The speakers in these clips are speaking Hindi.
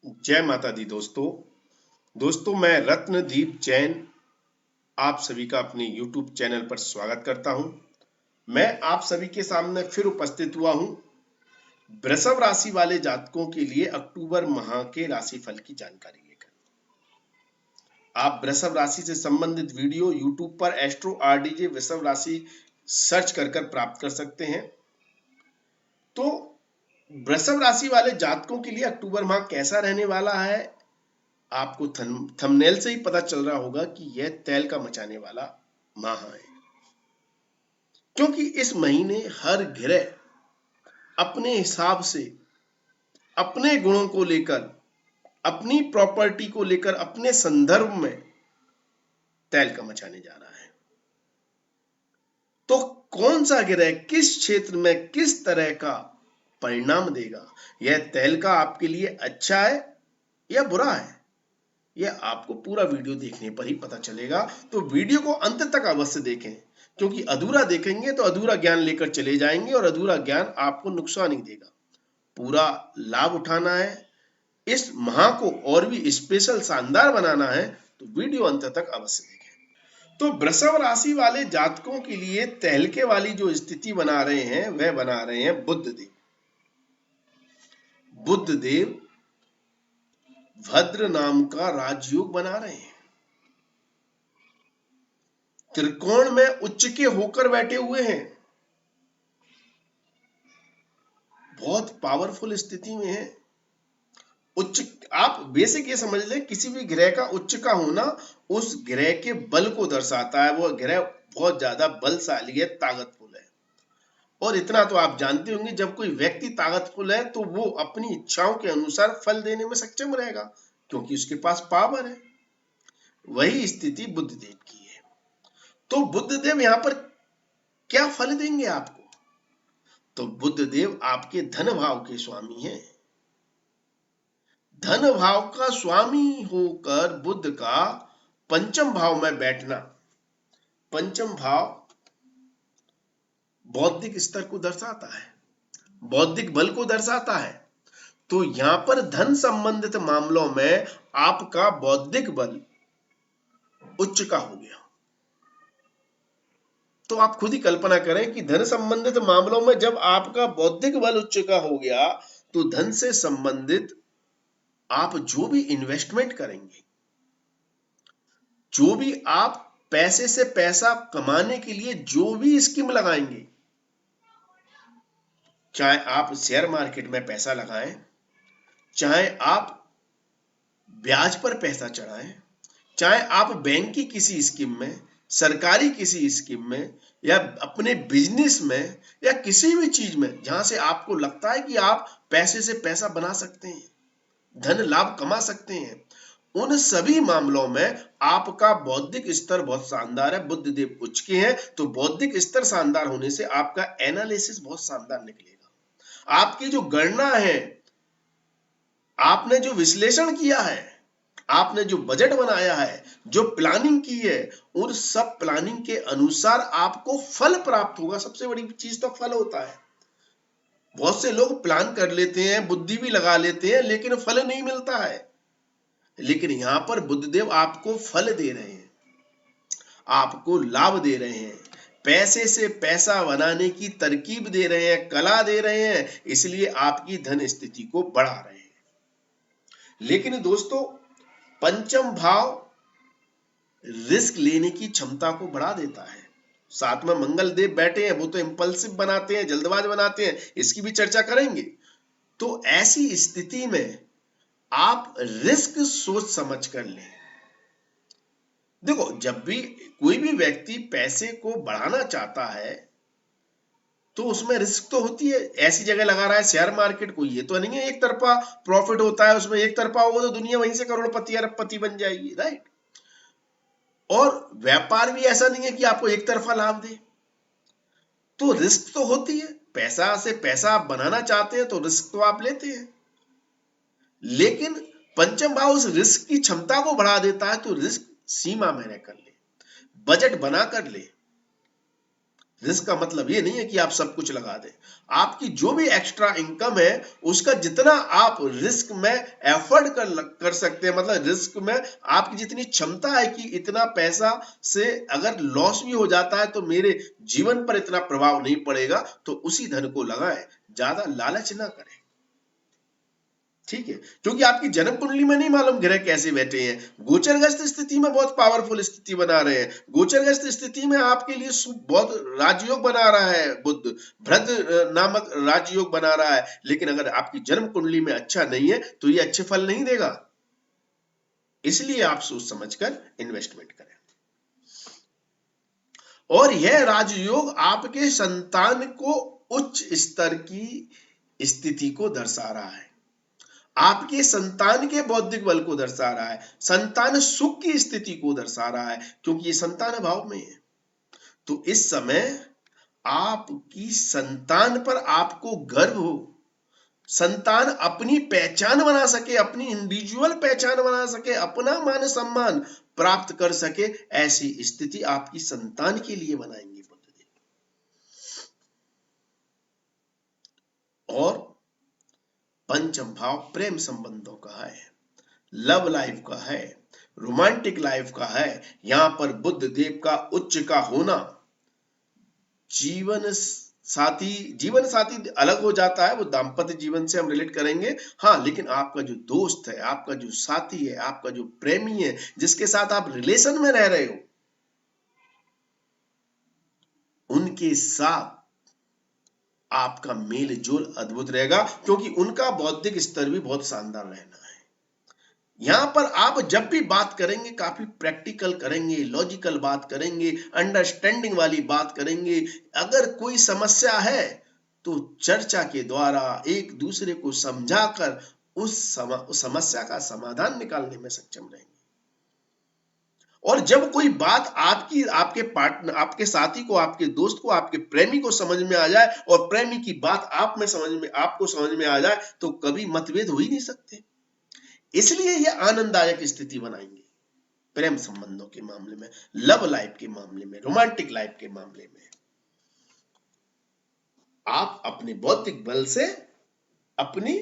जय माता दी दोस्तों मैं रत्नदीप जैन आप सभी का अपने YouTube चैनल पर स्वागत करता हूं। मैं आप सभी के सामने फिर उपस्थित हुआ हूं वृषभ राशि वाले जातकों के लिए अक्टूबर माह के राशिफल की जानकारी लेकर। आप वृषभ राशि से संबंधित वीडियो YouTube पर एस्ट्रो आरडीजे वृषभ राशि सर्च कर प्राप्त कर सकते हैं। तो वृषभ राशि वाले जातकों के लिए अक्टूबर माह कैसा रहने वाला है, आपको थंबनेल से ही पता चल रहा होगा कि यह तहलका मचाने वाला माह है, क्योंकि इस महीने हर ग्रह अपने हिसाब से, अपने गुणों को लेकर, अपनी प्रॉपर्टी को लेकर, अपने संदर्भ में तहलका मचाने जा रहा है। तो कौन सा ग्रह किस क्षेत्र में किस तरह का परिणाम देगा, यह तहलका आपके लिए अच्छा है या बुरा है, यह आपको पूरा वीडियो देखने पर ही पता चलेगा। तो वीडियो को अंत तक अवश्य देखें, क्योंकि अधूरा देखेंगे तो अधूरा ज्ञान लेकर चले जाएंगे और अधूरा ज्ञान आपको नुकसान ही देगा। पूरा लाभ उठाना है, इस माह को और भी स्पेशल शानदार बनाना है, तो वीडियो अंत तक अवश्य देखें। तो वृषभ राशि वाले जातकों के लिए तहलके वाली जो स्थिति बना रहे हैं वह बना रहे हैं बुध देव भद्र नाम का राजयोग बना रहे हैं। त्रिकोण में उच्च के होकर बैठे हुए हैं, बहुत पावरफुल स्थिति में है। उच्च, आप बेसिक ये समझ लें, किसी भी ग्रह का उच्च का होना उस ग्रह के बल को दर्शाता है। वो ग्रह बहुत ज्यादा बलशाली है, ताकतफुल है। और इतना तो आप जानते होंगे, जब कोई व्यक्ति ताकतफुल है तो वो अपनी इच्छाओं के अनुसार फल देने में सक्षम रहेगा, क्योंकि उसके पास पावर है। वही स्थिति बुद्धदेव की है। तो बुद्धदेव यहाँ पर क्या फल देंगे आपको? तो बुद्धदेव आपके धन भाव के स्वामी हैं। धन भाव का स्वामी होकर बुध का पंचम भाव में बैठना, पंचम भाव बौद्धिक स्तर को दर्शाता है, बौद्धिक बल को दर्शाता है। तो यहां पर धन संबंधित मामलों में आपका बौद्धिक बल उच्च का हो गया। तो आप खुद ही कल्पना करें कि धन संबंधित मामलों में जब आपका बौद्धिक बल उच्च का हो गया, तो धन से संबंधित आप जो भी इन्वेस्टमेंट करेंगे, जो भी आप पैसे से पैसा कमाने के लिए जो भी स्कीम लगाएंगे, चाहे आप शेयर मार्केट में पैसा लगाएं, चाहे आप ब्याज पर पैसा चढ़ाएं, चाहे आप बैंक की किसी स्कीम में, सरकारी किसी स्कीम में, या अपने बिजनेस में, या किसी भी चीज में जहां से आपको लगता है कि आप पैसे से पैसा बना सकते हैं, धन लाभ कमा सकते हैं, उन सभी मामलों में आपका बौद्धिक स्तर बहुत शानदार है। बुद्धदेव उच्च के हैं, तो बौद्धिक स्तर शानदार होने से आपका एनालिसिस बहुत शानदार निकलेगा। आपकी जो गणना है, आपने जो विश्लेषण किया है, आपने जो बजट बनाया है, जो प्लानिंग की है, उन सब प्लानिंग के अनुसार आपको फल प्राप्त होगा। सबसे बड़ी चीज तो फल होता है। बहुत से लोग प्लान कर लेते हैं, बुद्धि भी लगा लेते हैं, लेकिन फल नहीं मिलता है। लेकिन यहां पर बुद्धदेव आपको फल दे रहे हैं, आपको लाभ दे रहे हैं, पैसे से पैसा बनाने की तरकीब दे रहे हैं, कला दे रहे हैं, इसलिए आपकी धन स्थिति को बढ़ा रहे हैं। लेकिन दोस्तों, पंचम भाव रिस्क लेने की क्षमता को बढ़ा देता है। साथ में मंगल देव बैठे हैं, वो तो इंपल्सिव बनाते हैं, जल्दबाज बनाते हैं, इसकी भी चर्चा करेंगे। तो ऐसी स्थिति में आप रिस्क सोच समझ कर लें। देखो, जब भी कोई भी व्यक्ति पैसे को बढ़ाना चाहता है तो उसमें रिस्क तो होती है। ऐसी जगह लगा रहा है शेयर मार्केट, कोई ये तो नहीं है एक तरफा प्रॉफिट होता है, उसमें एक तरफा होगा तो दुनिया वहीं से करोड़पति अरबपति बन जाएगी, राइट। और व्यापार भी ऐसा नहीं है कि आपको एक तरफा लाभ दे, तो रिस्क तो होती है। पैसा से पैसा आप बनाना चाहते हैं तो रिस्क तो आप लेते हैं, लेकिन पंचम भाव उस रिस्क की क्षमता को बढ़ा देता है। तो रिस्क सीमा में रहकर ले, बजट बना कर ले, रिस्क का मतलब ये नहीं है कि आप सब कुछ लगा दें। आपकी जो भी एक्स्ट्रा इनकम है उसका जितना आप रिस्क में एफर्ट कर सकते हैं, मतलब रिस्क में आपकी जितनी क्षमता है कि इतना पैसा से अगर लॉस भी हो जाता है तो मेरे जीवन पर इतना प्रभाव नहीं पड़ेगा, तो उसी धन को लगाएं, ज्यादा लालच ना करें। ठीक है, क्योंकि आपकी जन्म कुंडली में नहीं मालूम ग्रह कैसे बैठे हैं। गोचरग्रस्त स्थिति में बहुत पावरफुल स्थिति बना रहे हैं। गोचरग्रस्त स्थिति में आपके लिए बहुत राजयोग बना रहा है बुध, भ्रद नामक राजयोग बना रहा है, लेकिन अगर आपकी जन्म कुंडली में अच्छा नहीं है तो ये अच्छे फल नहीं देगा। इसलिए आप सोच समझकर इन्वेस्टमेंट करें। और यह राजयोग आपके संतान को उच्च स्तर की स्थिति को दर्शा रहा है, आपके संतान के बौद्धिक बल को दर्शा रहा है, संतान सुख की स्थिति को दर्शा रहा है, क्योंकि ये संतान भाव में है। तो इस समय आपकी संतान पर आपको गर्व हो, संतान अपनी पहचान बना सके, अपनी इंडिविजुअल पहचान बना सके, अपना मान सम्मान प्राप्त कर सके, ऐसी स्थिति आपकी संतान के लिए बनाएंगे बुद्धदेव। और पंचम भाव प्रेम संबंधों का है, लव लाइफ का है, रोमांटिक लाइफ का है। यहां पर बुध देव का उच्च का होना जीवन साथी अलग हो जाता है, वो दाम्पत्य जीवन से हम रिलेट करेंगे, हाँ, लेकिन आपका जो दोस्त है, आपका जो साथी है, आपका जो प्रेमी है, जिसके साथ आप रिलेशन में रह रहे हो, उनके साथ आपका मेल जोल अद्भुत रहेगा, क्योंकि उनका बौद्धिक स्तर भी बहुत शानदार रहना है। यहां पर आप जब भी बात करेंगे काफी प्रैक्टिकल करेंगे, लॉजिकल बात करेंगे, अंडरस्टैंडिंग वाली बात करेंगे। अगर कोई समस्या है तो चर्चा के द्वारा एक दूसरे को समझाकर उस समस्या का समाधान निकालने में सक्षम रहेंगे। और जब कोई बात आपकी, आपके पार्टनर, आपके साथी को, आपके दोस्त को, आपके प्रेमी को समझ में आ जाए और प्रेमी की बात आपको समझ में आ जाए, तो कभी मतभेद हो ही नहीं सकते। इसलिए यह आनंददायक स्थिति बनाएंगे प्रेम संबंधों के मामले में, लव लाइफ के मामले में, रोमांटिक लाइफ के मामले में। आप अपने बौद्धिक बल से अपनी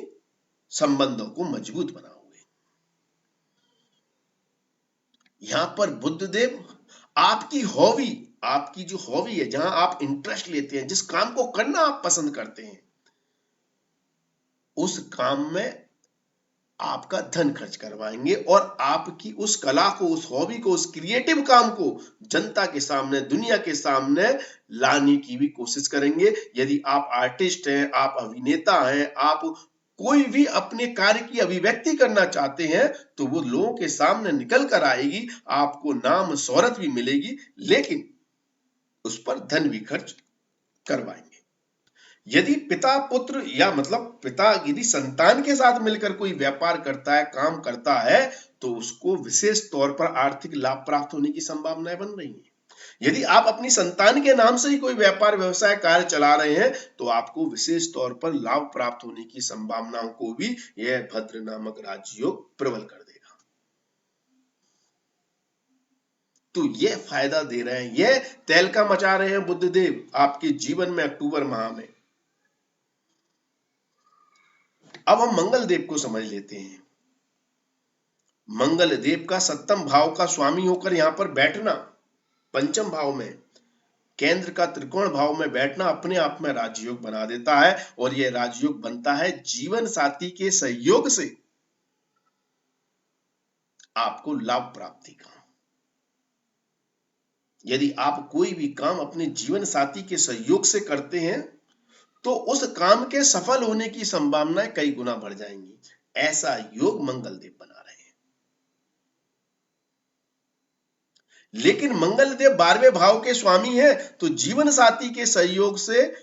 संबंधों को मजबूत बनाओगे। यहां पर बुद्धदेव आपकी हॉबी, आपकी जो हॉबी है, जहां आप इंटरेस्ट लेते हैं, जिस काम को करना आप पसंद करते हैं, उस काम में आपका धन खर्च करवाएंगे और आपकी उस कला को, उस हॉबी को, उस क्रिएटिव काम को जनता के सामने, दुनिया के सामने लाने की भी कोशिश करेंगे। यदि आप आर्टिस्ट हैं, आप अभिनेता हैं, आप कोई भी अपने कार्य की अभिव्यक्ति करना चाहते हैं, तो वो लोगों के सामने निकल कर आएगी, आपको नाम शोहरत भी मिलेगी, लेकिन उस पर धन भी खर्च करवाएंगे। यदि पिता पुत्र या मतलब पिता यदि संतान के साथ मिलकर कोई व्यापार करता है, काम करता है, तो उसको विशेष तौर पर आर्थिक लाभ प्राप्त होने की संभावनाएं बन रही हैं। यदि आप अपनी संतान के नाम से ही कोई व्यापार व्यवसाय कार्य चला रहे हैं, तो आपको विशेष तौर पर लाभ प्राप्त होने की संभावनाओं को भी यह भद्र नामक राजयोग प्रबल कर देगा। तो यह फायदा दे रहे हैं, यह तहलका मचा रहे हैं बुद्धदेव आपके जीवन में अक्टूबर माह में। अब हम मंगल देव को समझ लेते हैं। मंगल देव का सप्तम भाव का स्वामी होकर यहां पर बैठना, पंचम भाव में केंद्र का त्रिकोण भाव में बैठना अपने आप में राजयोग बना देता है, और यह राजयोग बनता है जीवन साथी के सहयोग से आपको लाभ प्राप्ति का। यदि आप कोई भी काम अपने जीवन साथी के सहयोग से करते हैं, तो उस काम के सफल होने की संभावनाएं कई गुना बढ़ जाएंगी। ऐसा योग मंगल देव बना रहे हैं। लेकिन मंगल देव 12वें भाव के स्वामी हैं, तो जीवन साथी के सहयोग से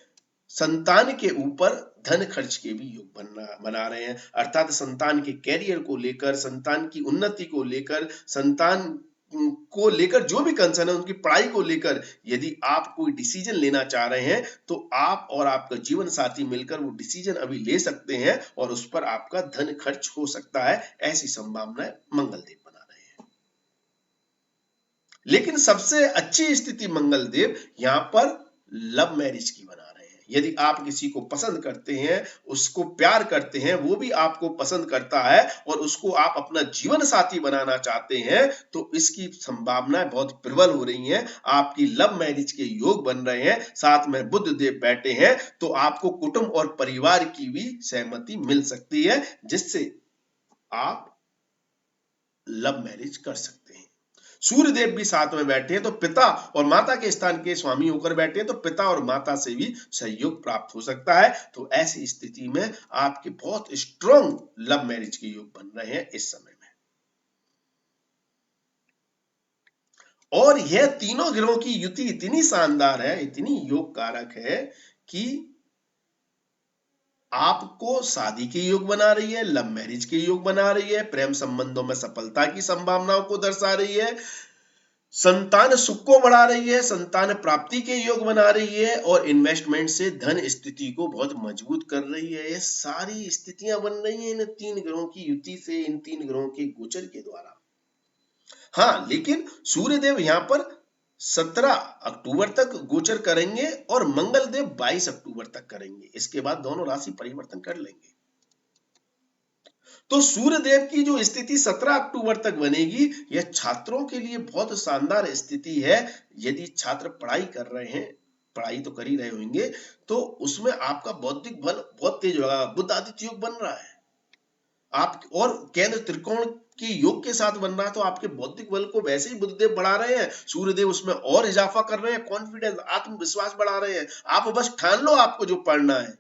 संतान के ऊपर धन खर्च के भी योग बना रहे हैं। अर्थात संतान के कैरियर को लेकर, संतान की उन्नति को लेकर, संतान को लेकर जो भी कंसर्न है, उनकी पढ़ाई को लेकर यदि आप कोई डिसीजन लेना चाह रहे हैं, तो आप और आपका जीवन साथी मिलकर वो डिसीजन अभी ले सकते हैं और उस पर आपका धन खर्च हो सकता है। ऐसी संभावनाएं मंगलदेव बना रहे हैं। लेकिन सबसे अच्छी स्थिति मंगलदेव यहां पर लव मैरिज की बना रहे हैं। यदि आप किसी को पसंद करते हैं, उसको प्यार करते हैं, वो भी आपको पसंद करता है और उसको आप अपना जीवन साथी बनाना चाहते हैं, तो इसकी संभावनाएं बहुत प्रबल हो रही हैं। आपकी लव मैरिज के योग बन रहे हैं, साथ में बुध देव बैठे हैं, तो आपको कुटुंब और परिवार की भी सहमति मिल सकती है, जिससे आप लव मैरिज कर सकते हैं। सूर्य देव भी साथ में बैठे हैं, तो पिता और माता के स्थान के स्वामी होकर बैठे हैं, तो पिता और माता से भी सहयोग प्राप्त हो सकता है। तो ऐसी स्थिति में आपके बहुत स्ट्रॉन्ग लव मैरिज के योग बन रहे हैं इस समय में। और यह तीनों ग्रहों की युति इतनी शानदार है, इतनी योग कारक है कि आपको शादी के योग बना रही है, लव मैरिज के योग बना रही है, प्रेम संबंधों में सफलता की संभावनाओं को दर्शा रही है, संतान सुख को बढ़ा रही है, संतान प्राप्ति के योग बना रही है, और इन्वेस्टमेंट से धन स्थिति को बहुत मजबूत कर रही है। ये सारी स्थितियां बन रही हैं इन तीन ग्रहों की युति से, इन तीन ग्रहों के गोचर के द्वारा। हाँ, लेकिन सूर्यदेव यहाँ पर 17 अक्टूबर तक गोचर करेंगे और मंगल देव 22 अक्टूबर तक करेंगे। इसके बाद दोनों राशि परिवर्तन कर लेंगे। तो सूर्यदेव की जो स्थिति 17 अक्टूबर तक बनेगी, यह छात्रों के लिए बहुत शानदार स्थिति है। यदि छात्र पढ़ाई कर रहे हैं, पढ़ाई तो कर ही रहे होंगे, तो उसमें आपका बौद्धिक बल बहुत तेज होगा। बुध आदित्य योग बन रहा है आप, और केंद्र त्रिकोण के योग के साथ बन रहा है, तो आपके बौद्धिक बल को वैसे ही बुधदेव बढ़ा रहे हैं, सूर्यदेव उसमें और इजाफा कर रहे हैं, कॉन्फिडेंस आत्मविश्वास बढ़ा रहे हैं। आप बस ठान लो आपको जो पढ़ना है,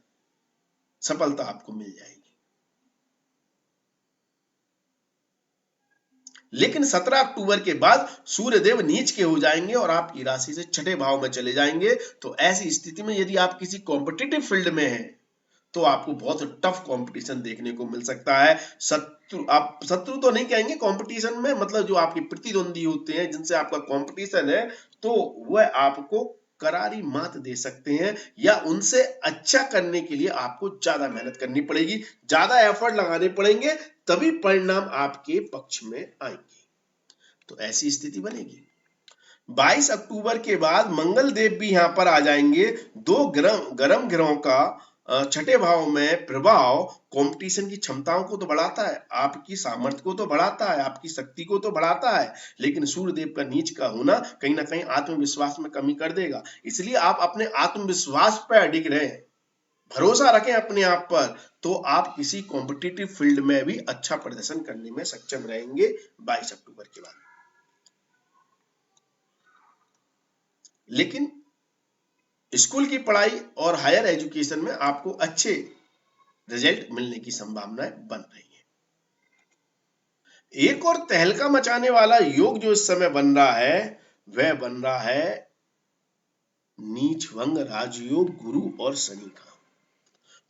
सफलता आपको मिल जाएगी। लेकिन 17 अक्टूबर के बाद सूर्यदेव नीच के हो जाएंगे और आपकी राशि से छठे भाव में चले जाएंगे। तो ऐसी स्थिति में यदि आप किसी कॉम्पिटिटिव फील्ड में हैं, तो आपको बहुत टफ कंपटीशन देखने को मिल सकता है। आप शत्रु तो नहीं कहेंगे, कंपटीशन में मतलब जो आपके प्रतिद्वंदी होते हैं, जिनसे आपका कंपटीशन है, तो वह आपको करारी मात दे सकते हैं, या उनसे अच्छा करने के लिए आपको ज्यादा मेहनत करनी पड़ेगी, ज्यादा एफर्ट लगाने पड़ेंगे, तभी परिणाम आपके पक्ष में आएंगे। तो ऐसी स्थिति बनेगी। 22 अक्टूबर के बाद मंगल देव भी यहां पर आ जाएंगे। दो गर्म ग्रहों का छठे भाव में प्रभाव कंपटीशन की क्षमताओं को तो बढ़ाता है, आपकी सामर्थ्य को तो बढ़ाता है, आपकी शक्ति को तो बढ़ाता है, लेकिन सूर्यदेव का नीच का होना कहीं ना कहीं आत्मविश्वास में कमी कर देगा। इसलिए आप अपने आत्मविश्वास पर अडिग रहें, भरोसा रखें अपने आप पर, तो आप किसी कॉम्पिटिटिव फील्ड में भी अच्छा प्रदर्शन करने में सक्षम रहेंगे 22 अक्टूबर के बाद। लेकिन स्कूल की पढ़ाई और हायर एजुकेशन में आपको अच्छे रिजल्ट मिलने की संभावनाएं बन रही है। एक और तहलका मचाने वाला योग जो इस समय बन रहा है, वह बन रहा है नीच भंग राजयोग गुरु और शनि का।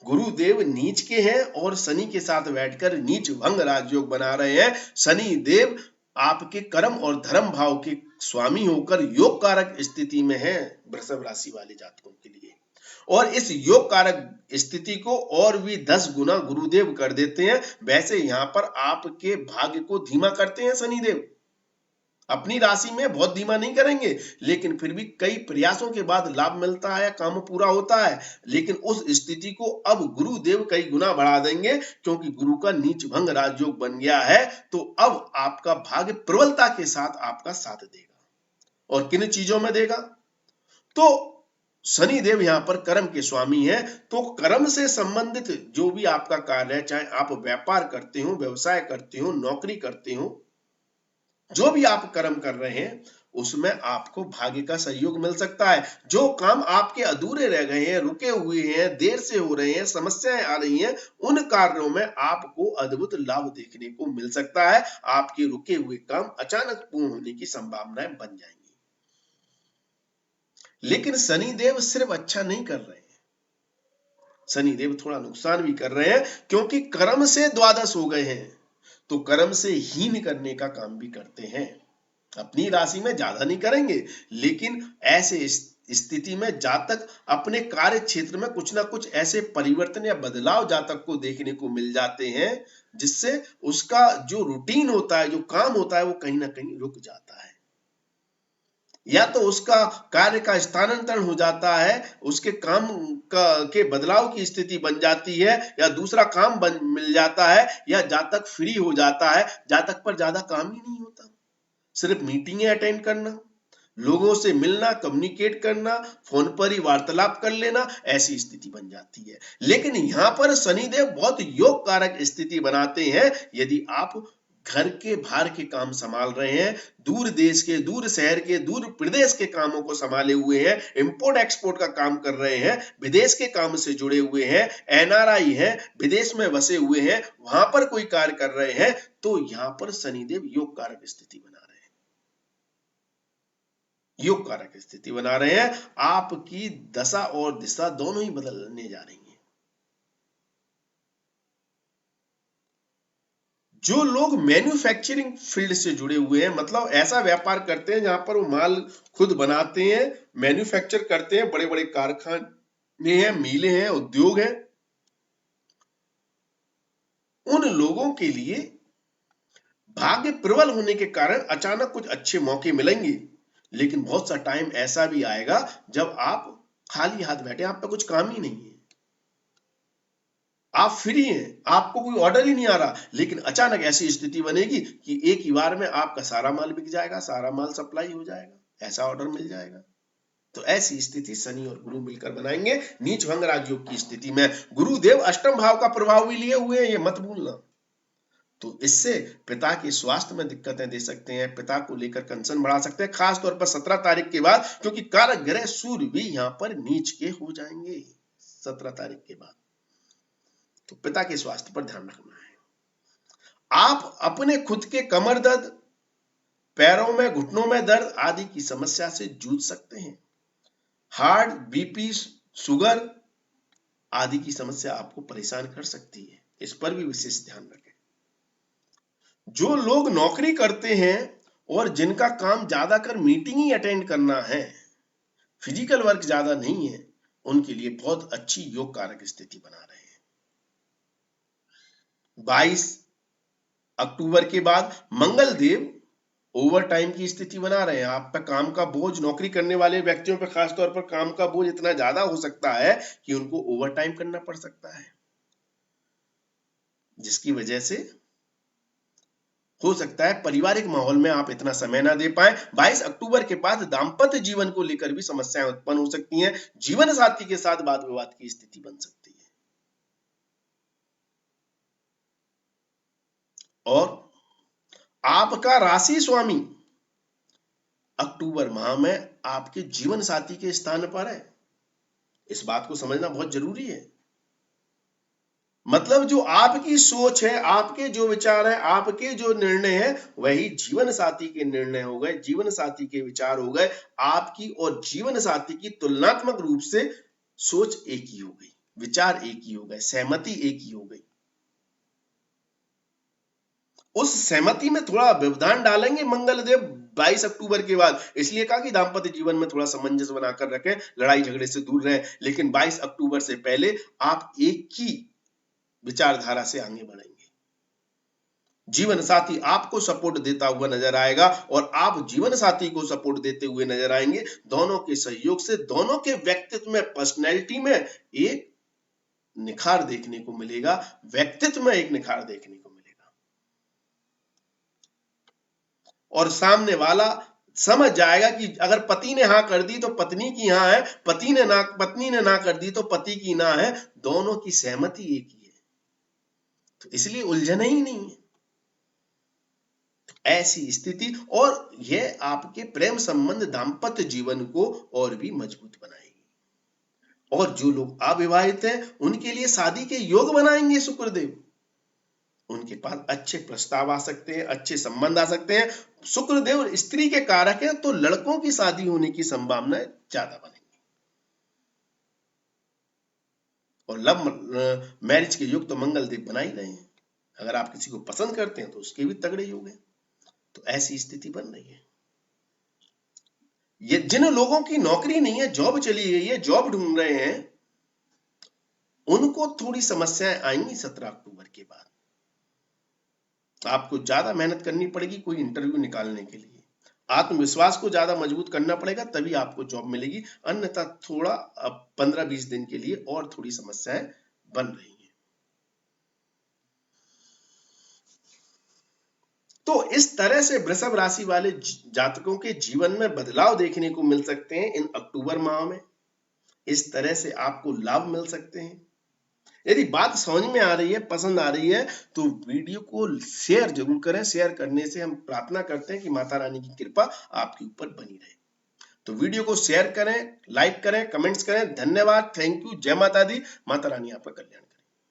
गुरुदेव नीच के हैं और शनि के साथ बैठकर नीच भंग राजयोग बना रहे हैं। शनि देव आपके कर्म और धर्म भाव के स्वामी होकर योग कारक स्थिति में है वृषभ राशि वाले जातकों के लिए, और इस योग कारक स्थिति को और भी 10 गुना गुरुदेव कर देते हैं। वैसे यहां पर आपके भाग्य को धीमा करते हैं शनिदेव, अपनी राशि में बहुत धीमा नहीं करेंगे, लेकिन फिर भी कई प्रयासों के बाद लाभ मिलता है, काम पूरा होता है। लेकिन उस स्थिति को अब गुरुदेव कई गुना बढ़ा देंगे, क्योंकि गुरु का नीच भंग राजयोग बन गया है। तो अब आपका भाग्य प्रबलता के साथ आपका साथ देगा। और किन चीजों में देगा? तो शनि देव यहाँ पर कर्म के स्वामी हैं, तो कर्म से संबंधित जो भी आपका कार्य है, चाहे आप व्यापार करते हो, व्यवसाय करते हो, नौकरी करते हो, जो भी आप कर्म कर रहे हैं, उसमें आपको भाग्य का सहयोग मिल सकता है। जो काम आपके अधूरे रह गए हैं, रुके हुए हैं, देर से हो रहे हैं, समस्याएं आ रही हैं, उन कार्यों में आपको अद्भुत लाभ देखने को मिल सकता है। आपके रुके हुए काम अचानक पूर्ण होने की संभावनाएं बन जाएंगी। लेकिन शनिदेव सिर्फ अच्छा नहीं कर रहे हैं, शनिदेव थोड़ा नुकसान भी कर रहे हैं, क्योंकि कर्म से द्वादश हो गए हैं, तो कर्म से हीन करने का काम भी करते हैं। अपनी राशि में ज्यादा नहीं करेंगे, लेकिन ऐसे स्थिति में जातक अपने कार्य क्षेत्र में कुछ ना कुछ ऐसे परिवर्तन या बदलाव जातक को देखने को मिल जाते हैं, जिससे उसका जो रूटीन होता है, जो काम होता है, वो कहीं ना कहीं रुक जाता है। या तो उसका कार्य का स्थानांतरण हो जाता है, उसके काम के बदलाव की स्थिति बन जाती है, या दूसरा काम मिल जाता है, या जातक फ्री हो जाता है। जातक पर ज्यादा काम ही नहीं होता, सिर्फ मीटिंगें अटेंड करना, लोगों से मिलना, कम्युनिकेट करना, फोन पर ही वार्तालाप कर लेना, ऐसी स्थिति बन जाती है। लेकिन यहां पर शनिदेव बहुत योग कारक स्थिति बनाते हैं। यदि आप घर के बाहर के काम संभाल रहे हैं, दूर देश के, दूर शहर के, दूर प्रदेश के कामों को संभाले हुए हैं, इंपोर्ट एक्सपोर्ट का काम कर रहे हैं, विदेश के काम से जुड़े हुए हैं, एनआरआई हैं, विदेश में बसे हुए हैं, वहां पर कोई कार्य कर रहे हैं, तो यहां पर शनिदेव योग कारक स्थिति बना रहे हैं, योग कारक स्थिति बना रहे हैं। आपकी दशा और दिशा दोनों ही बदलने जा रही हैं। जो लोग मैन्युफैक्चरिंग फील्ड से जुड़े हुए हैं, मतलब ऐसा व्यापार करते हैं जहां पर वो माल खुद बनाते हैं, मैन्युफैक्चर करते हैं, बड़े बड़े कारखाने हैं, मिलें हैं, उद्योग हैं, उन लोगों के लिए भाग्य प्रबल होने के कारण अचानक कुछ अच्छे मौके मिलेंगे। लेकिन बहुत सा टाइम ऐसा भी आएगा जब आप खाली हाथ बैठे, आप पे कुछ काम ही नहीं है, आप फ्री हैं, आपको कोई ऑर्डर ही नहीं आ रहा, लेकिन अचानक ऐसी स्थिति बनेगी कि एक ही बार में आपका सारा माल बिक जाएगा, सारा माल सप्लाई हो जाएगा, ऐसा ऑर्डर मिल जाएगा। तो ऐसी स्थिति शनि और गुरु मिलकर बनाएंगे। नीच भंग राजयोग की स्थिति में गुरुदेव अष्टम भाव का प्रभाव भी लिए हुए हैं, ये मत भूलना। तो इससे पिता के स्वास्थ्य में दिक्कतें दे सकते हैं, पिता को लेकर कंसर्न बढ़ा सकते हैं, खास तौर पर 17 तारीख के बाद, क्योंकि कारक ग्रह सूर्य भी यहाँ पर नीच के हो जाएंगे 17 तारीख के बाद। तो पिता के स्वास्थ्य पर ध्यान रखना है। आप अपने खुद के कमर दर्द, पैरों में, घुटनों में दर्द आदि की समस्या से जूझ सकते हैं। हार्ट, बीपी, शुगर आदि की समस्या आपको परेशान कर सकती है, इस पर भी विशेष ध्यान रखें। जो लोग नौकरी करते हैं और जिनका काम ज्यादा कर मीटिंग ही अटेंड करना है, फिजिकल वर्क ज्यादा नहीं है, उनके लिए बहुत अच्छी योग कारक स्थिति बना रहे हैं। 22 अक्टूबर के बाद मंगल देव ओवर टाइम की स्थिति बना रहे हैं। आप पे काम का बोझ, नौकरी करने वाले व्यक्तियों पर खासतौर पर काम का बोझ इतना ज्यादा हो सकता है कि उनको ओवर टाइम करना पड़ सकता है, जिसकी वजह से हो सकता है पारिवारिक माहौल में आप इतना समय ना दे पाए। 22 अक्टूबर के बाद दाम्पत्य जीवन को लेकर भी समस्याएं उत्पन्न हो सकती हैं, जीवन साथी के साथ वाद विवाद की स्थिति बन सकती है। और आपका राशि स्वामी अक्टूबर माह में आपके जीवन साथी के स्थान पर है, इस बात को समझना बहुत जरूरी है। मतलब जो आपकी सोच है, आपके जो विचार है, आपके जो निर्णय है, वही जीवन साथी के निर्णय हो गए, जीवन साथी के विचार हो गए। आपकी और जीवन साथी की तुलनात्मक रूप से सोच एक ही हो गई, विचार एक ही हो गए, सहमति एक ही हो गई। उस सहमति में थोड़ा व्यवधान डालेंगे मंगलदेव 22 अक्टूबर के बाद, इसलिए कहा कि दाम्पत्य जीवन में थोड़ा सामंजस्य बनाकर रखें, लड़ाई झगड़े से दूर रहें। लेकिन 22 अक्टूबर से पहले आप एक ही विचारधारा से आगे बढ़ेंगे। जीवन साथी आपको सपोर्ट देता हुआ नजर आएगा और आप जीवन साथी को सपोर्ट देते हुए नजर आएंगे। दोनों के सहयोग से दोनों के व्यक्तित्व में, पर्सनैलिटी में एक निखार देखने को मिलेगा, व्यक्तित्व में एक निखार देखने को मिलेगा, और सामने वाला समझ जाएगा कि अगर पति ने हाँ कर दी तो पत्नी की हाँ है, पत्नी ने ना कर दी तो पति की ना है, दोनों की सहमति एक ही है, तो इसलिए उलझन ही नहीं है। ऐसी स्थिति, और यह आपके प्रेम संबंध, दाम्पत्य जीवन को और भी मजबूत बनाएगी। और जो लोग अविवाहित हैं उनके लिए शादी के योग बनाएंगे शुक्रदेव, उनके पास अच्छे प्रस्ताव आ सकते हैं, अच्छे संबंध आ सकते हैं। शुक्रदेव स्त्री के कारक है, तो लड़कों की शादी होने की संभावना ज्यादा बनेगी। और लव मैरिज के योग तो मंगल देव बना ही रहे हैं, अगर आप किसी को पसंद करते हैं तो उसके भी तगड़े योग हैं। तो ऐसी स्थिति बन रही है। ये जिन लोगों की नौकरी नहीं है, जॉब चली गई है, जॉब ढूंढ रहे हैं, उनको थोड़ी समस्याएं आएंगी 17 अक्टूबर के बाद। आपको ज्यादा मेहनत करनी पड़ेगी कोई इंटरव्यू निकालने के लिए, आत्मविश्वास को ज्यादा मजबूत करना पड़ेगा, तभी आपको जॉब मिलेगी, अन्यथा थोड़ा 15-20 दिन के लिए और थोड़ी समस्याएं बन रही हैं। तो इस तरह से वृषभ राशि वाले जातकों के जीवन में बदलाव देखने को मिल सकते हैं इन अक्टूबर माह में। इस तरह से आपको लाभ मिल सकते हैं। यदि बात समझ में आ रही है, पसंद आ रही है, तो वीडियो को शेयर जरूर करें। शेयर करने से हम प्रार्थना करते हैं कि माता रानी की कृपा आपके ऊपर बनी रहे। तो वीडियो को शेयर करें, लाइक करें, कमेंट्स करें। धन्यवाद, थैंक यू, जय माता दी। माता रानी आपका कल्याण।